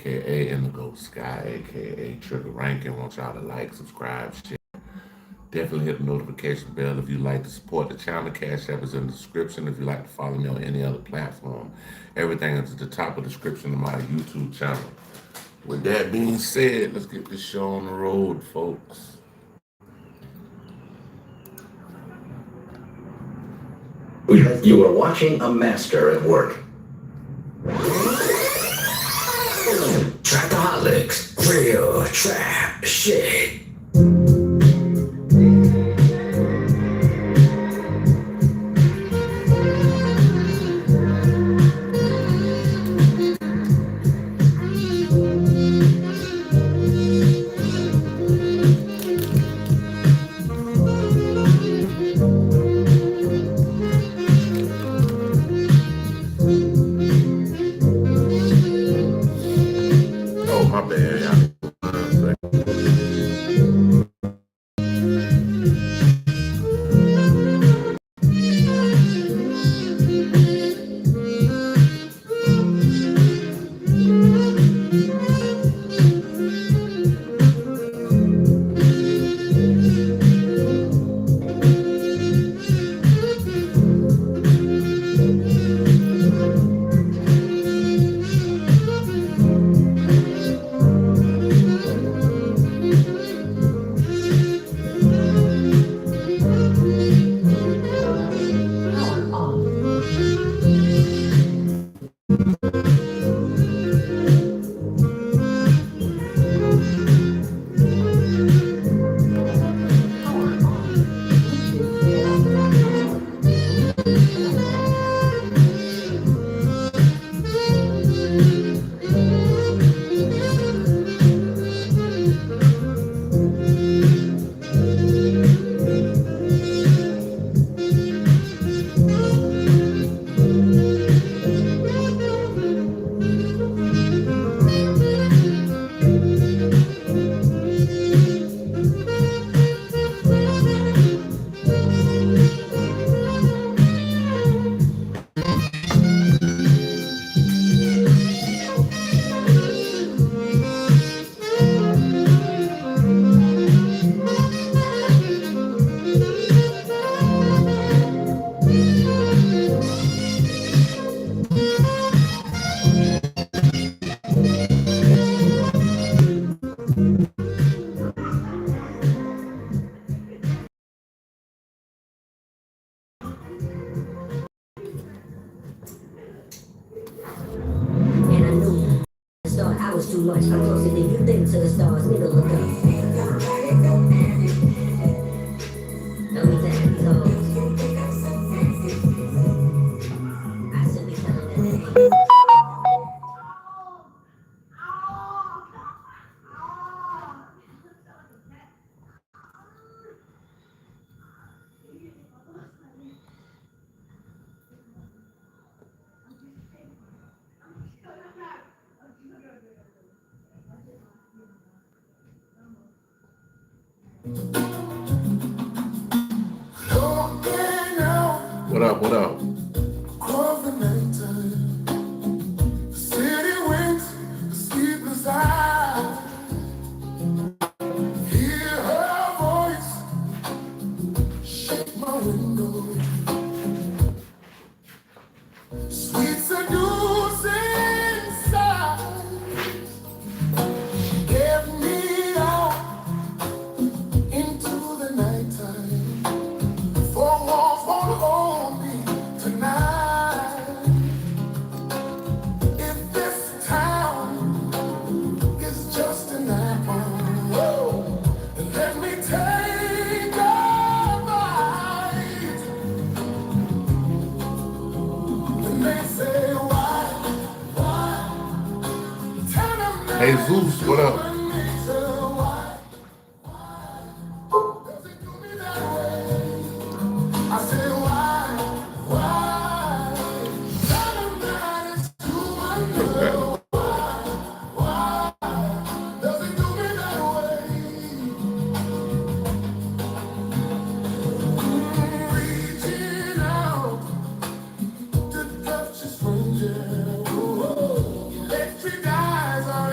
aka Indigo Sky, aka Trigger Ranking. Want y'all to like, subscribe, share. Definitely hit the notification bell if you like to support the channel. Cash App is in the description. If you like to follow me on any other platform, everything is at the top of the description of my YouTube channel. With that being said, let's get this show on the road, folks. You are watching a master at work. Trapaholics, real trap shit. Oh, my bad, y'all. And I knew the start, I was too much. I'm closer than you think to the stars. Nigga, look up. Don't be taking these hoes. I should be telling that they ain't. What up? What up? Sweet seducing sigh, get me out into the nighttime. Four walls won't hold me tonight. If this town is just an apple, then let me take a bite. And they say why? Tell them that Hey, Zeus, what up? does it do me that way? I say why? Tell them that it's too much. Does it do me that way? Reaching out to touch a stranger. Electric eyes are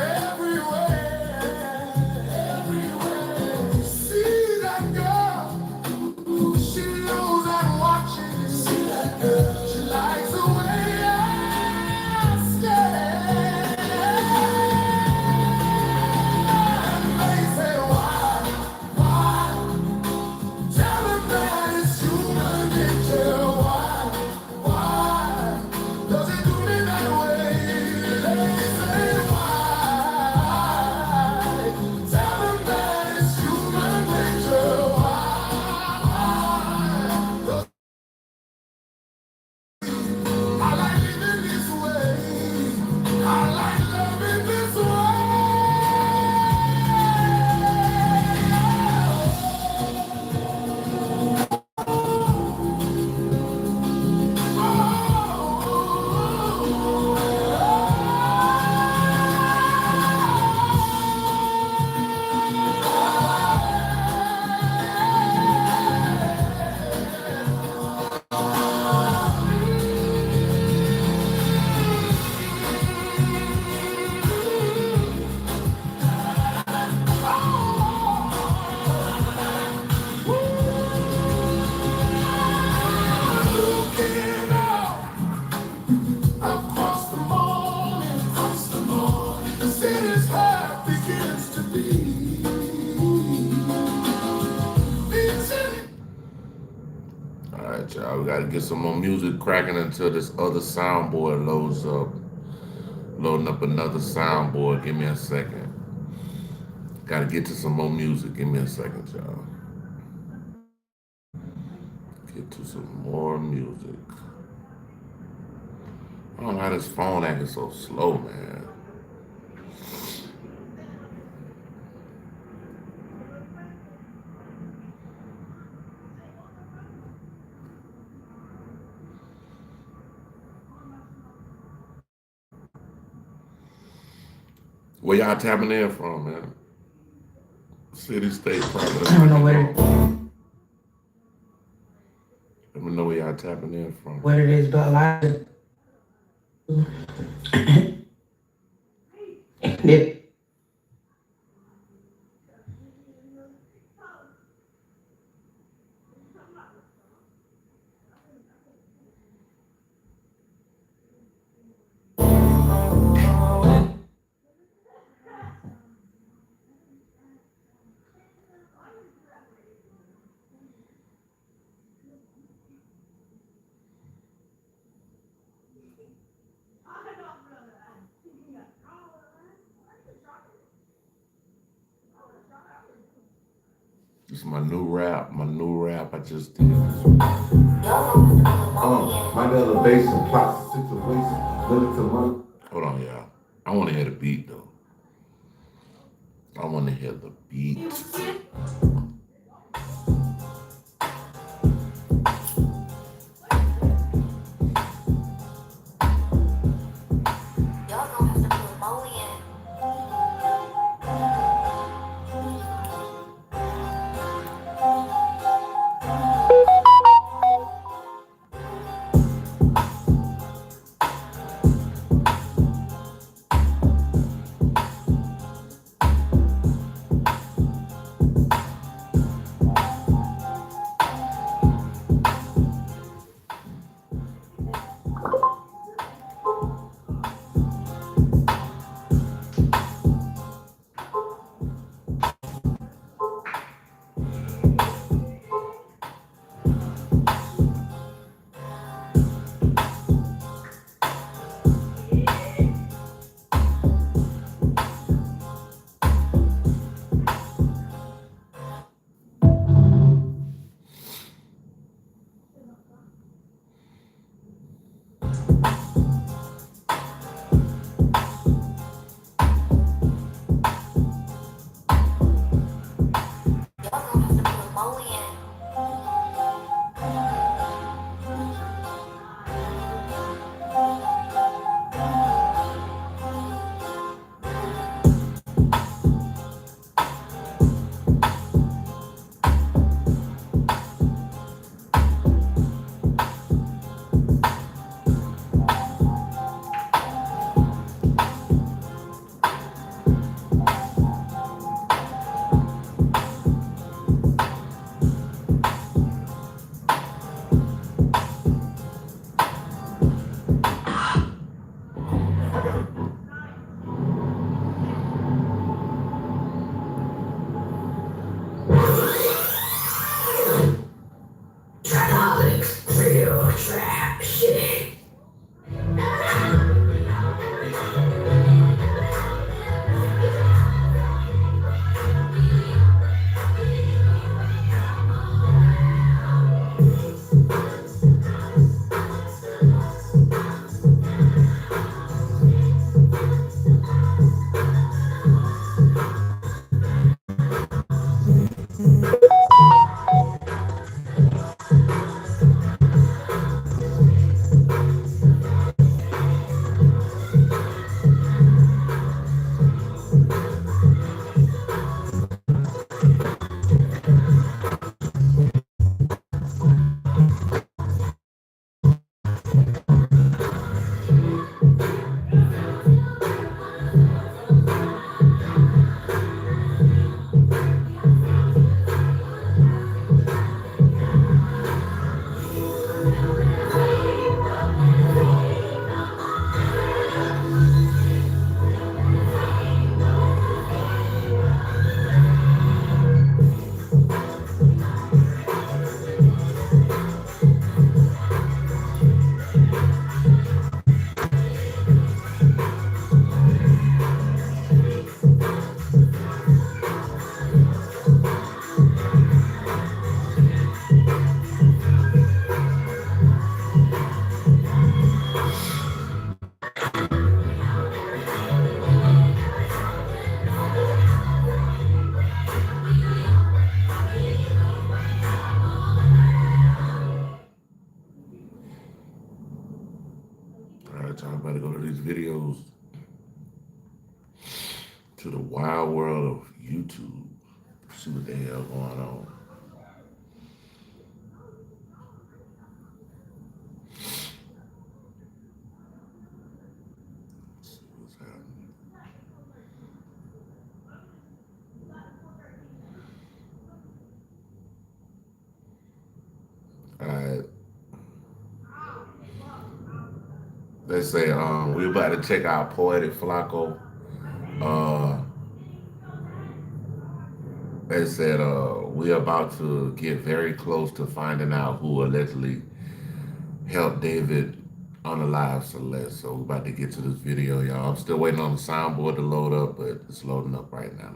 Gotta get some more music cracking until this other soundboard loads up. Loading up another soundboard. Give me a second. Gotta get to some more music. Give me a second, y'all. Get to some more music. I don't know how this phone acting so slow, man. Where y'all tapping in from, man? City, state, private. I don't know Let me know where y'all tapping in from. what it is, but a lot of it. This is my new rap. I just did this. My elevation, plot situation, willing to run. Hold on, y'all. I want to hear the beat, though. I want to hear the beat. to the wild world of YouTube. See what the hell going on. See what's happening. All right. They say we're about to check out Poetic Flacco. They said we're about to get very close to finding out who allegedly helped David unalive Celeste. So we're about to get to this video, y'all. I'm still waiting on the soundboard to load up, but it's loading up right now.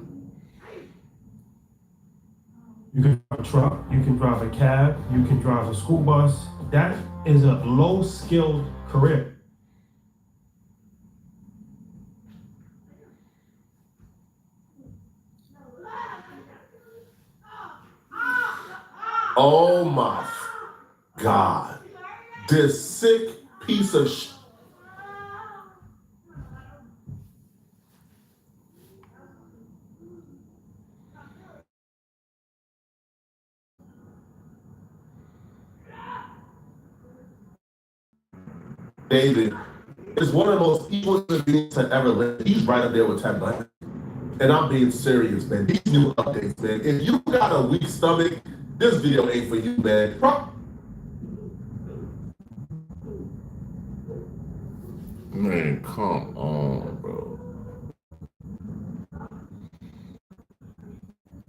You can drive a truck, you can drive a cab, you can drive a school bus. That is a low-skilled career. Oh my God. This sick piece of shit. David is one of the most evil beings to ever live. He's right up there with Ted Bundy. And I'm being serious, man. These new updates, man. If you got a weak stomach, this video ain't for you, man. Man, come on, bro.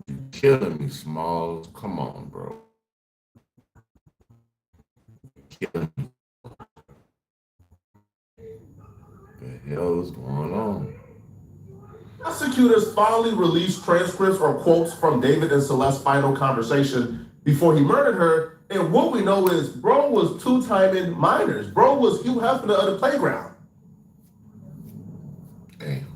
You killing me, Smalls. Come on, bro. You're killing me. What the hell is going on? Prosecutors finally released transcripts or quotes from David and Celeste's final conversation before he murdered her. And what we know is bro was two-timing minors. Bro was Hugh Hefner of the playground. Damn.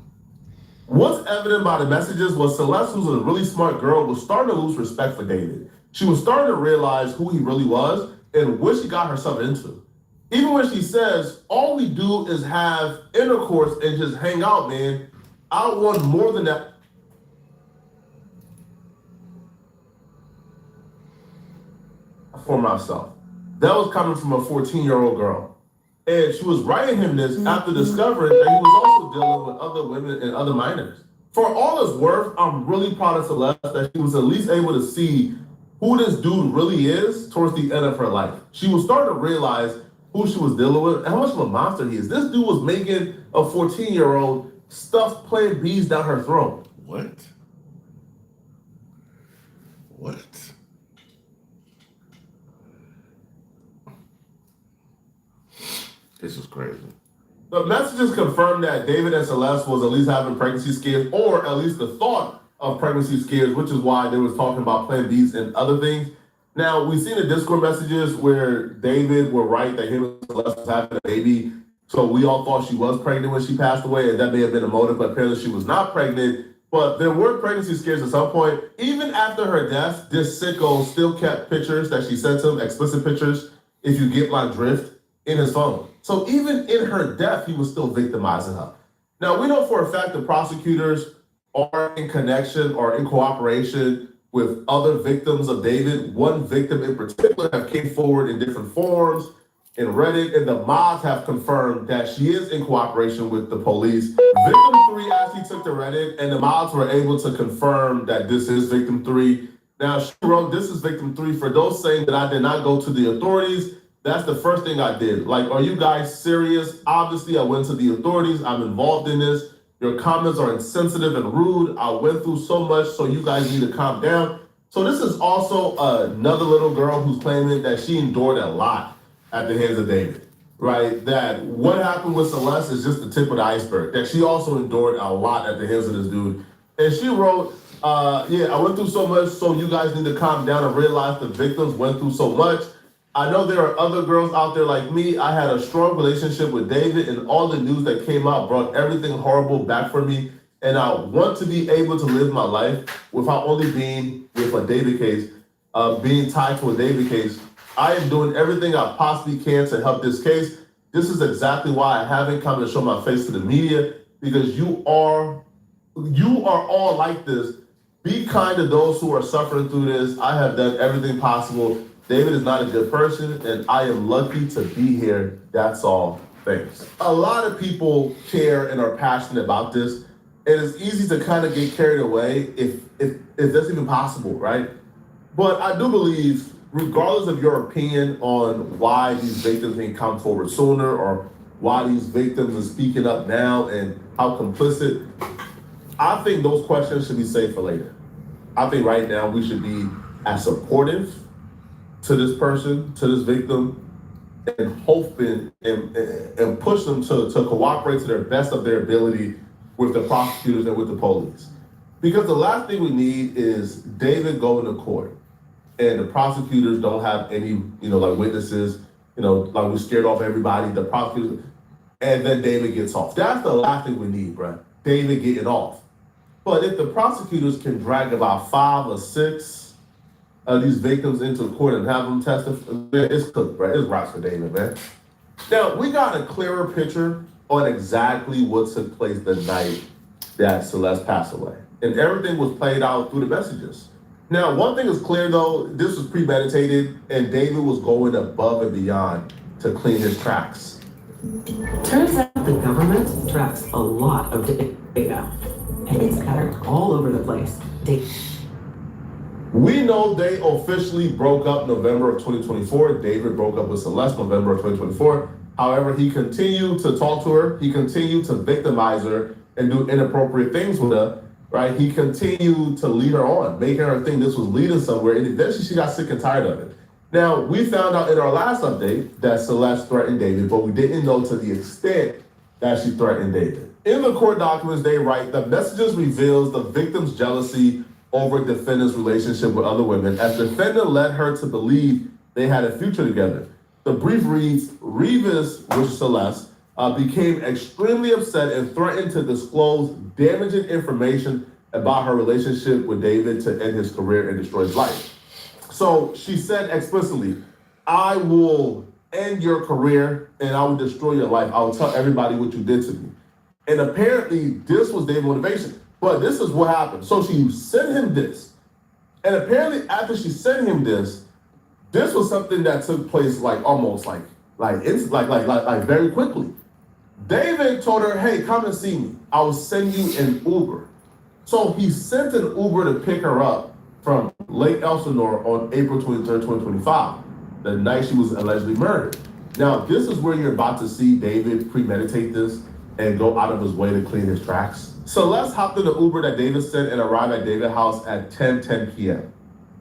What's evident by the messages was Celeste, who's a really smart girl, was starting to lose respect for David. She was starting to realize who he really was and what she got herself into. Even when she says, all we do is have intercourse and just hang out, man, I want more than that. For myself. That was coming from a 14-year-old girl. And she was writing him this after discovering that he was also dealing with other women and other minors. For all his worth, I'm really proud of Celeste that she was at least able to see who this dude really is towards the end of her life. She was starting to realize who she was dealing with and how much of a monster he is. This dude was making a 14-year-old stuff playing bees down her throat. What? What? This is crazy. The messages confirmed that David and Celeste was at least having pregnancy scares, or at least the thought of pregnancy scares, which is why they was talking about Plan Bs and other things. Now, we've seen the Discord messages where David were right that him and Celeste was having a baby. So we all thought she was pregnant when she passed away, and that may have been a motive, but apparently she was not pregnant. But there were pregnancy scares at some point. Even after her death, this sicko still kept pictures that she sent him, explicit pictures, if you get my drift, in his phone. So even in her death, he was still victimizing her. Now, we know for a fact the prosecutors are in connection or in cooperation with other victims of David. One victim in particular have came forward in different forms in Reddit, and the mods have confirmed that she is in cooperation with the police. Victim 3 actually took to Reddit, and the mods were able to confirm that this is victim 3. Now, she wrote, "This is victim 3. For those saying that I did not go to the authorities, that's the first thing I did. Like, are you guys serious? Obviously, I went to the authorities. I'm involved in this. Your comments are insensitive and rude. I went through so much, so you guys need to calm down." So this is also another little girl who's claiming that she endured a lot at the hands of David, right? That what happened with Celeste is just the tip of the iceberg, that she also endured a lot at the hands of this dude. And she wrote, yeah, I went through so much, so you guys need to calm down and realize the victims went through so much. I know there are other girls out there like me. I had a strong relationship with David, and all the news that came out brought everything horrible back for me. And I want to be able to live my life without only being with a David case, being tied to a David case. I am doing everything I possibly can to help this case. This is exactly why I haven't come and show my face to the media, because you are You are all like this. Be kind to those who are suffering through this. I have done everything possible. David is not a good person, and I am lucky to be here. That's all. Thanks. A lot of people care and are passionate about this. And it's easy to kind of get carried away if that's even possible, right? But I do believe, regardless of your opinion on why these victims didn't come forward sooner or why these victims are speaking up now and how complicit, I think those questions should be saved for later. I think right now we should be as supportive to this person, to this victim, and hoping and push them to cooperate to their best of their ability with the prosecutors and with the police. Because the last thing we need is David going to court and the prosecutors don't have any, like witnesses, like we scared off everybody, the prosecutors, and then David gets off. That's the last thing we need, bro. David getting off. But if the prosecutors can drag about 5 or 6 of these victims into court and have them testify, it's cooked, bro. It's rocks for David, man. Now, we got a clearer picture on exactly what took place the night that Celeste passed away. And everything was played out through the messages. Now, one thing is clear, though, this was premeditated, and David was going above and beyond to clean his tracks. Turns out the government tracks a lot of data, and it's scattered all over the place. We know they officially broke up November of 2024. David broke up with Celeste November of 2024. However, he continued to talk to her. He continued to victimize her and do inappropriate things with her, right? He continued to lead her on, making her think this was leading somewhere. And eventually she got sick and tired of it. Now, we found out in our last update that Celeste threatened David, but we didn't know to the extent that she threatened David. In the court documents, they write, the messages reveals the victim's jealousy over defendant's relationship with other women, as defendant led her to believe they had a future together. The brief reads, Revis, which is Celeste, became extremely upset and threatened to disclose damaging information about her relationship with David to end his career and destroy his life. So she said explicitly, I will end your career and I will destroy your life. I will tell everybody what you did to me. And apparently this was David's motivation. But this is what happened. So she sent him this. And apparently after she sent him this was something that took place almost very quickly. David told her, hey, come and see me. I will send you an Uber. So he sent an Uber to pick her up from Lake Elsinore on April 23rd, 2025, the night she was allegedly murdered. Now, this is where you're about to see David premeditate this and go out of his way to clean his tracks. Celeste hopped in the Uber that David sent and arrived at David's house at 10:10 p.m.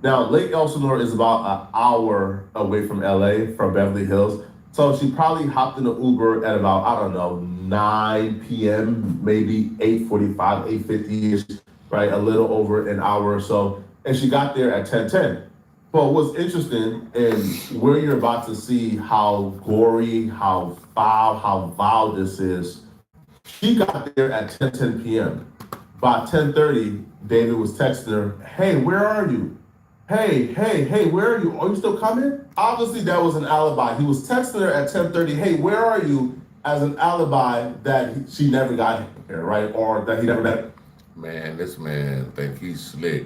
Now, Lake Elsinore is about an hour away from LA, from Beverly Hills. So she probably hopped in the Uber at about, 9 p.m., maybe 8:45, 8:50-ish, right? A little over an hour or so. And she got there at 10:10. But what's interesting, and where you're about to see how gory, how vile this is, she got there at 10:10 p.m. By 10:30, David was texting her, hey, where are you? Hey, where are you? Are you still coming? Obviously, that was an alibi. He was texting her at 10:30, hey, where are you? As an alibi that she never got here, right? Or that he never met. Man, this man think he's slick.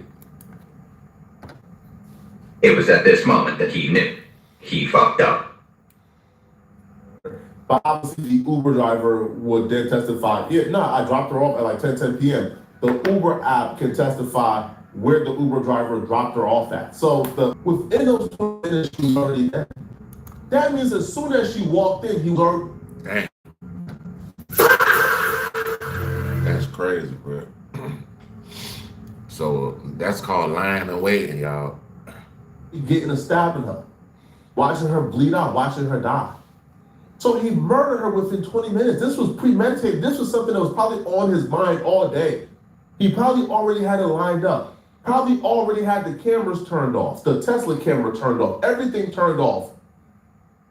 It was at this moment that he knew he fucked up. But obviously, the Uber driver would then testify, I dropped her off at 10:10 p.m. The Uber app can testify where the Uber driver dropped her off at. So within those 20 minutes, she was already there. That means as soon as she walked in, he was already... Dang. That's crazy, bro. So that's called lying and waiting, y'all. Getting a stab in her, watching her bleed out, watching her die. So he murdered her within 20 minutes. This was premeditated. This was something that was probably on his mind all day. He probably already had it lined up. Probably already had the cameras turned off, the Tesla camera turned off, everything turned off.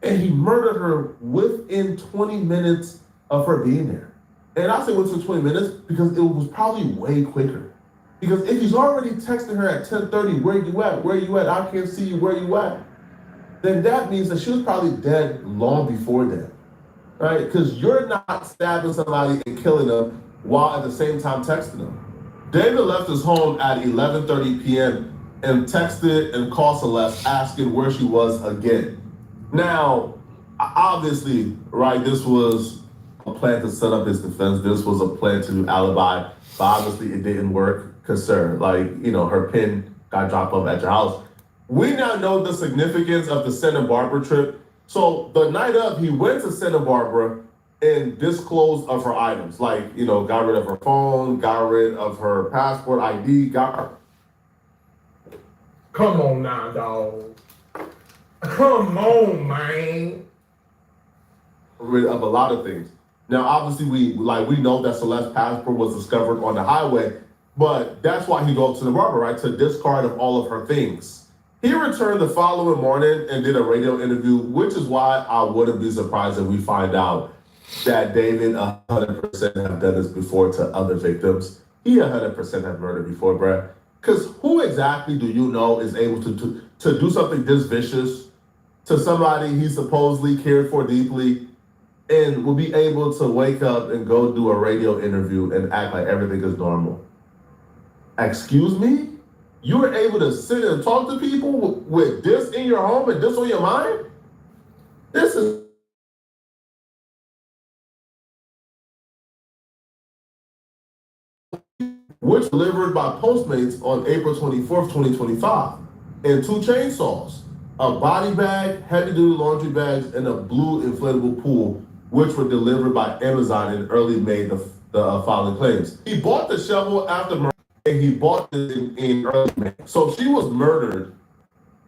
And he murdered her within 20 minutes of her being there. And I say within 20 minutes because it was probably way quicker. Because if he's already texting her at 10:30, where you at? Where you at? I can't see you, where you at? Then that means that she was probably dead long before then, right? Because you're not stabbing somebody and killing them while at the same time texting him. David left his home at 11:30 p.m. and texted and called Celeste asking where she was again. Now, obviously, right, this was a plan to set up his defense. This was a plan to do alibi, but obviously it didn't work because, sir, like, you know, her pin got dropped off at your house. We now know the significance of the Santa Barbara trip. So the night of, he went to Santa Barbara and disclosed of her items, like, you know, got rid of her phone, got rid of her passport, ID, Come on now, dog. Come on, man. rid of a lot of things. Now, obviously, we know that Celeste's passport was discovered on the highway, but that's why he drove to the barber, right, to discard of all of her things. He returned the following morning and did a radio interview, which is why I wouldn't be surprised if we find out that David 100% have done this before to other victims. He 100% have murdered before, bruh. Because who exactly do you know is able to do something this vicious to somebody he supposedly cared for deeply and will be able to wake up and go do a radio interview and act like everything is normal? Excuse me? You were able to sit and talk to people with this in your home and this on your mind? This is which delivered by Postmates on April 24th, 2025, and 2 chainsaws, a body bag, heavy-duty laundry bags, and a blue inflatable pool, which were delivered by Amazon in early May, the following claims. He bought the shovel after murder, and he bought it in early May. So she was murdered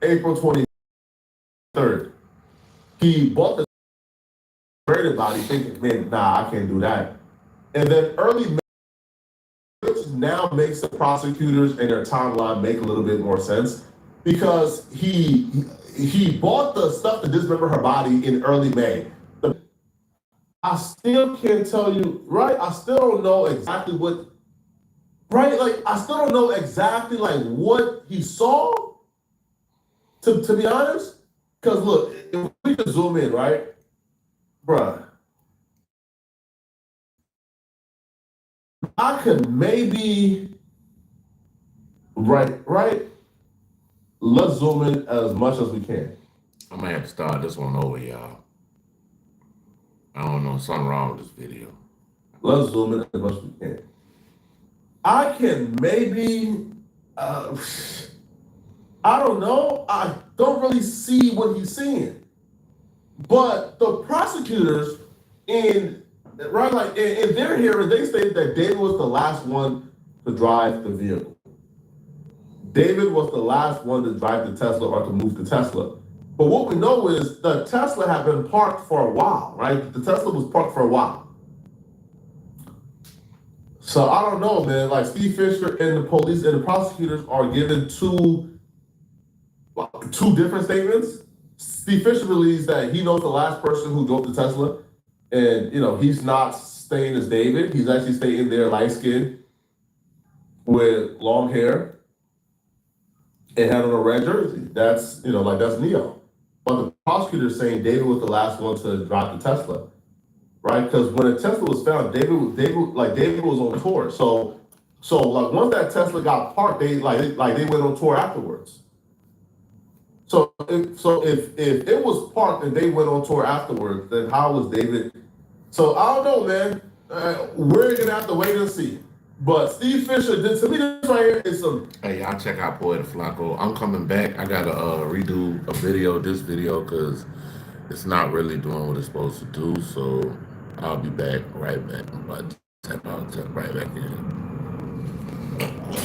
April 23rd. He bought the murdered body thinking, man, nah, I can't do that. And then early May, which now makes the prosecutors and their timeline make a little bit more sense, because he bought the stuff to dismember her body in early May. I still can't tell you, right? I still don't know exactly what, right? Like, I still don't know exactly like what he saw, to be honest. Because look, if we can zoom in, right? Bruh, I could maybe, right? Let's zoom in as much as we can. I'm gonna have to start this one over, y'all. I don't know, something wrong with this video. Let's zoom in as much as we can. I can maybe, I don't know. I don't really see what he's seeing. But the prosecutors in their hearing, they stated that David was the last one to drive the vehicle. David was the last one to drive the Tesla or to move the Tesla. But what we know is the Tesla had been parked for a while, right? The Tesla was parked for a while. So I don't know, man. Like, Steve Fisher and the police and the prosecutors are giving two different statements. Steve Fisher believes that he knows the last person who drove the Tesla, and you know he's not staying as David. He's actually staying there, light skinned, with long hair, and had on a red jersey. That's that's Neo. But the prosecutor is saying David was the last one to drive the Tesla, right? Because when the Tesla was found, David was on tour. So like once that Tesla got parked, they went on tour afterwards. So if it was parked and they went on tour afterwards, then how was David? So I don't know, man. We're gonna have to wait and see. But Steve Fisher, to me, this right here is some. Hey, y'all check out Poeta Flacco. I'm coming back. I gotta redo this video, because it's not really doing what it's supposed to do. So I'll be back right back. I'm about to tap right back in.